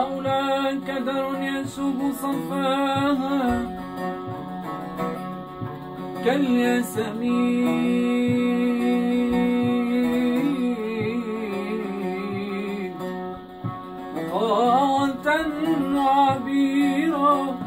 وأولى كدر يشوب صفاها كالياسمين طاوة وعبيرا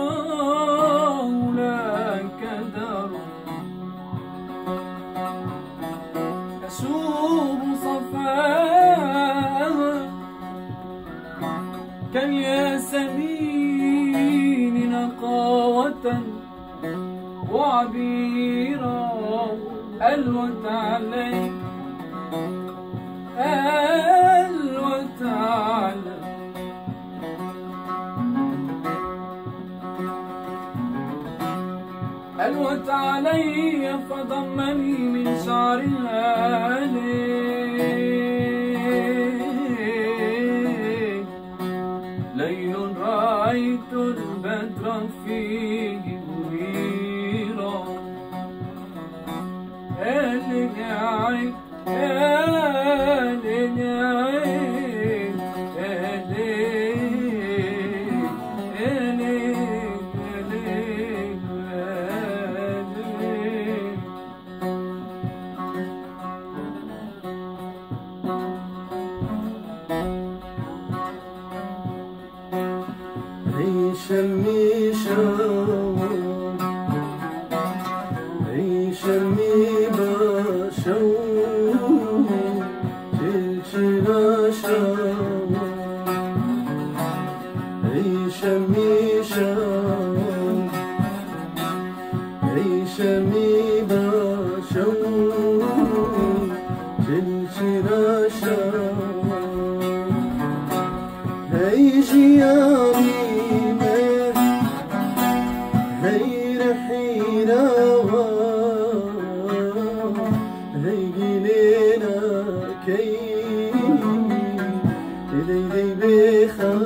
بيضاء لا كدر يشوب صفاها كالياسمين نقاوة وعبيرا ألوت عليك ألوت على ألوت علي فضمني من شعر الليل ليل رأيت البدر فيه منيرا ألقاك عيش الميشاوي عيش الميباشاوي تلشنا شاوي عيش الميشاوي عيش الميباشاوي تلشنا شاوي هيجي يا هير حيرا هيجينا كي ليلي بخا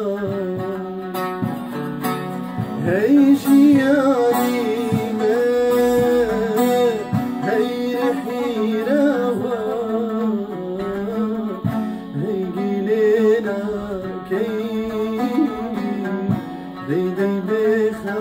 هيجي يا ريما هير حيرا هيجينا كي ليلي بخا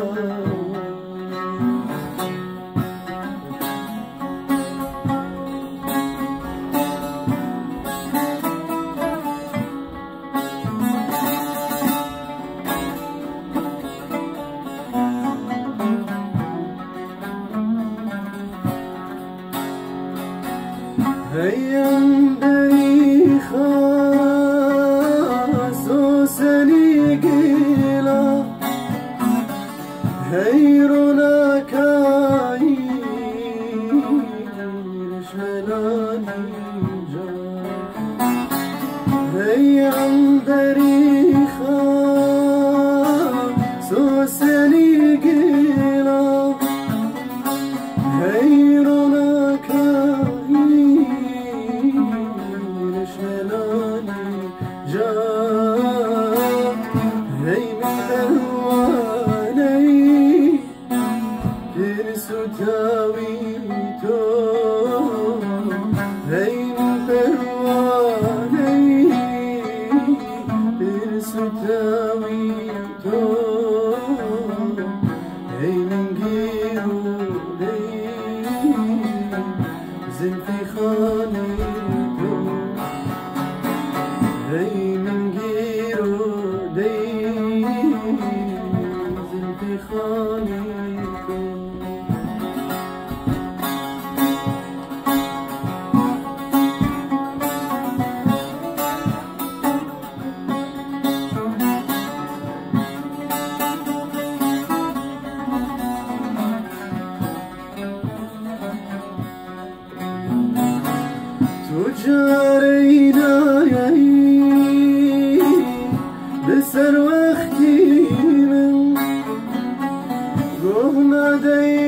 هيا بريخا سوسني قيلا هيرونا كاي رشملاني جا هيا بريخا سوسني قيلا هيرونا تاويتو هين ثرواني برسو تاويتو هين نجيرو دي زلفي خانيتو هين نجيرو دي زلفي خانيتو تجارينا ياي بسر وختي من قهنا دي